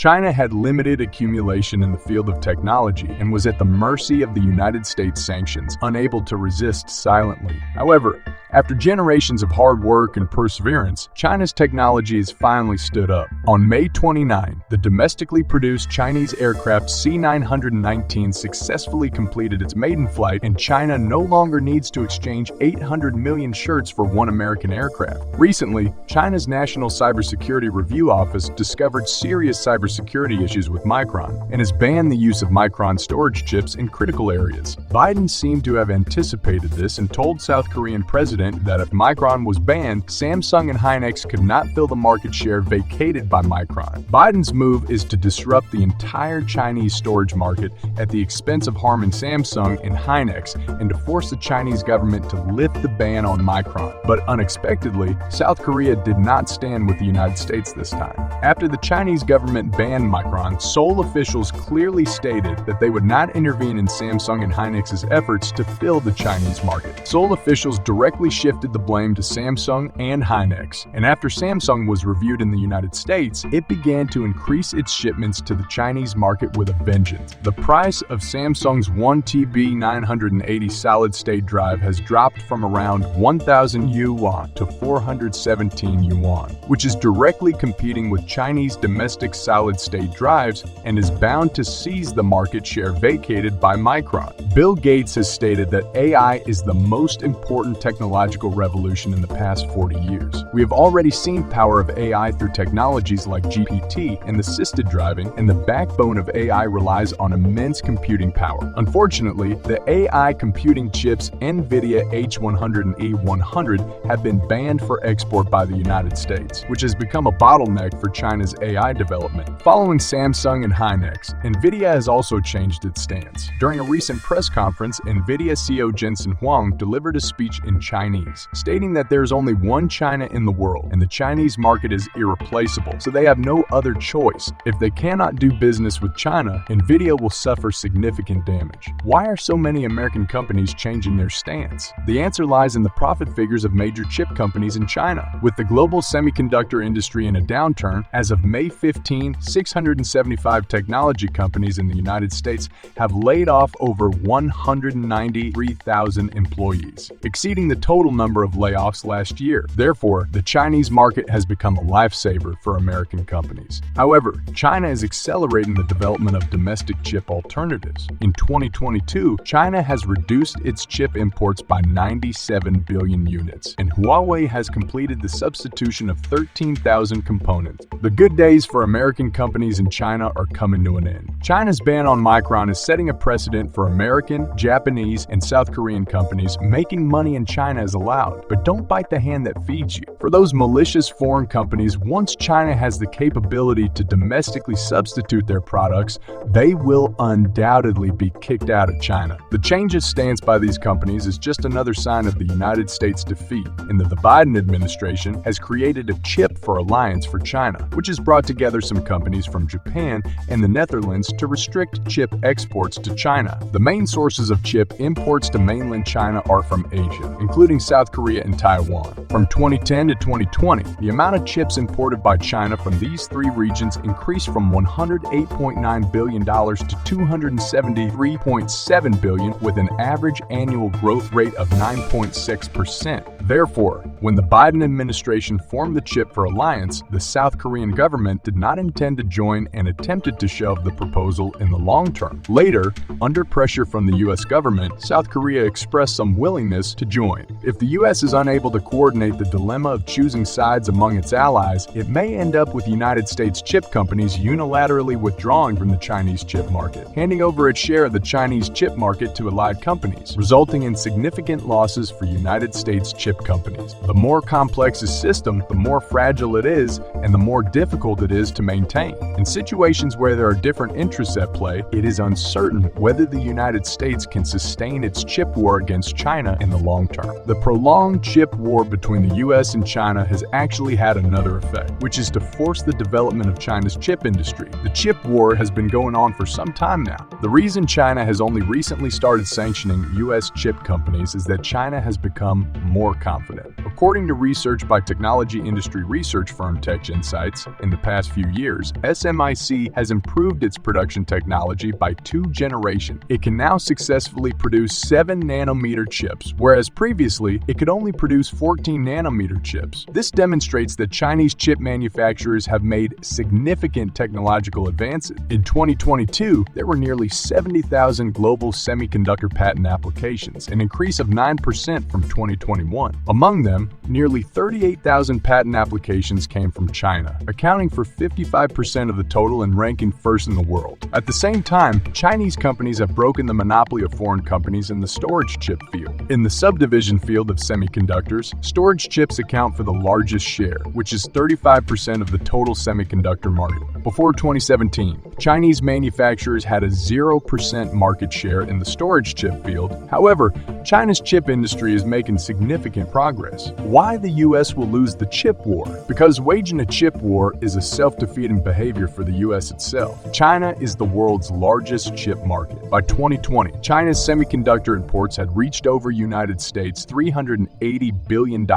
China had limited accumulation in the field of technology and was at the mercy of the United States sanctions, unable to resist silently. However, after generations of hard work and perseverance, China's technology has finally stood up. On May 29, the domestically produced Chinese aircraft C919 successfully completed its maiden flight, and China no longer needs to exchange 800 million shirts for one American aircraft. Recently, China's National Cybersecurity Review Office discovered serious cybersecurity issues with Micron and has banned the use of Micron storage chips in critical areas. Biden seemed to have anticipated this and told South Korean President that if Micron was banned, Samsung and Hynix could not fill the market share vacated by Micron. Biden's move is to disrupt the entire Chinese storage market at the expense of harming Samsung and Hynix and to force the Chinese government to lift the ban on Micron. But unexpectedly, South Korea did not stand with the United States this time. After the Chinese government banned Micron, Seoul officials clearly stated that they would not intervene in Samsung and Hynix's efforts to fill the Chinese market. Seoul officials directly shifted the blame to Samsung and Hynix, and after Samsung was reviewed in the United States, it began to increase its shipments to the Chinese market with a vengeance. The price of Samsung's 1TB 980 solid-state drive has dropped from around 1,000 yuan to 417 yuan, which is directly competing with Chinese domestic solid-state drives and is bound to seize the market share vacated by Micron. Bill Gates has stated that AI is the most important technological revolution in the past 40 years. We have already seen power of AI through technologies like GPT and assisted driving, and the backbone of AI relies on immense computing power. Unfortunately, the AI computing chips Nvidia H100 and E100 have been banned for export by the United States, which has become a bottleneck for China's AI development. Following Samsung and Hynix, Nvidia has also changed its stance. During a recent press conference, Nvidia CEO Jensen Huang delivered a speech in Chinese, stating that there is only one China in the world, and the Chinese market is irreplaceable, so they have no other choice. If they cannot do business with China, Nvidia will suffer significant damage. Why are so many American companies changing their stance? The answer lies in the profit figures of major chip companies in China. With the global semiconductor industry in a downturn, as of May 15, 675 technology companies in the United States have laid off over 193,000 employees, exceeding the total number of layoffs last year. Therefore, the Chinese market has become a lifesaver for American companies. However, China is accelerating the development of domestic chip alternatives. In 2022, China has reduced its chip imports by 97 billion units, and Huawei has completed the substitution of 13,000 components. The good days for American companies in China are coming to an end. China's ban on Micron is setting a precedent for American, Japanese, and South Korean companies. Making money in China is allowed, but don't bite the hand that feeds you. For those malicious foreign companies, once China has the capability to domestically substitute their products, they will undoubtedly be kicked out of China. The change of stance by these companies is just another sign of the United States' defeat, and that the Biden administration has created a chip for alliance for China, which has brought together some companies from Japan and the Netherlands to restrict chip exports to China. The main sources of chip imports to mainland China are from Asia, including South Korea and Taiwan. From 2010 to 2020, the amount of chips imported by China from these three regions increased from $108.9 billion to $273.7 billion, with an average annual growth rate of 9.6%. Therefore, when the Biden administration formed the Chip for Alliance, the South Korean government did not intend to join and attempted to shelve the proposal in the long term. Later, under pressure from the U.S. government, South Korea expressed some willingness to join. If the U.S. is unable to coordinate the dilemma of choosing sides among its allies, it may end up with United States chip companies unilaterally withdrawing from the Chinese chip market, handing over its share of the Chinese chip market to allied companies, resulting in significant losses for United States chip companies. The more complex a system, the more fragile it is, and the more difficult it is to maintain. In situations where there are different interests at play, it is uncertain whether the United States can sustain its chip war against China in the long term. The prolonged chip war between the US and China has actually had another effect, which is to force the development of China's chip industry. The chip war has been going on for some time now. The reason China has only recently started sanctioning US chip companies is that China has become more confident. According to research by technology industry research firm Tech Insights, in the past few years, SMIC has improved its production technology by 2 generations. It can now successfully produce 7-nanometer chips, whereas previously it could only produce 14-nanometer chips. This demonstrates that Chinese chip manufacturers have made significant technological advances. In 2022, there were nearly 70,000 global semiconductor patent applications, an increase of 9% from 2021. Among them, nearly 38,000 patent applications came from China, accounting for 55% of the total and ranking first in the world. At the same time, Chinese companies have broken the monopoly of foreign companies in the storage chip field. In the subdivision field of semiconductors, storage chips account for the largest share, which is 35% of the total semiconductor market. Before 2017, Chinese manufacturers had a 0% market share in the storage chip field. However, China's chip industry is making significant progress. Why the US will lose the chip war? Because waging a chip war is a self-defeating behavior for the US itself. China is the world's largest chip market. By 2020, China's semiconductor imports had reached over United States $380 billion,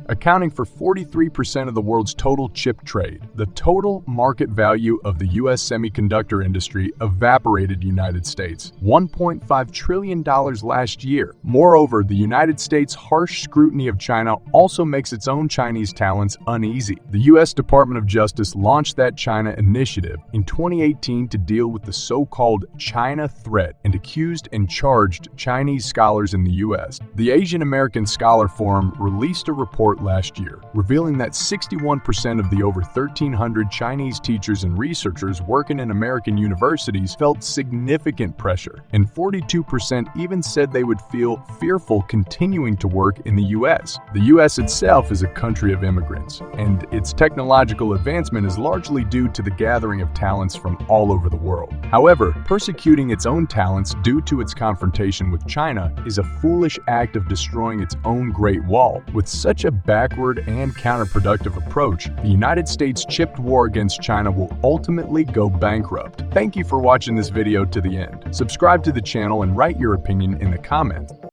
accounting for 43% of the world's total chip trade. The total market value of the US semiconductor industry evaporated United States $1.5 trillion last year. Moreover, the United States' harsh scrutiny of China also makes its own Chinese talents uneasy. The US Department of Justice launched that China initiative in 2018 to deal with the so-called China threat and accused and charged Chinese scholars in the US. The Asian American Scholar Forum released a report last year, revealing that 61% of the over 1,300 Chinese teachers and researchers working in American universities felt significant pressure, and 42% even said they would feel fearful continuing to work in the US. The US itself is a country of immigrants, and its technological advancement is largely due to the gathering of talents from all over the world. However, persecuting its own talents due to its confrontation with China is a foolish act of destroying its own Great Wall. With such a backward and counterproductive approach, the United States' chip war against China will ultimately go bankrupt. Thank you for watching this video to the end. Subscribe to the channel and write your opinion in the comments.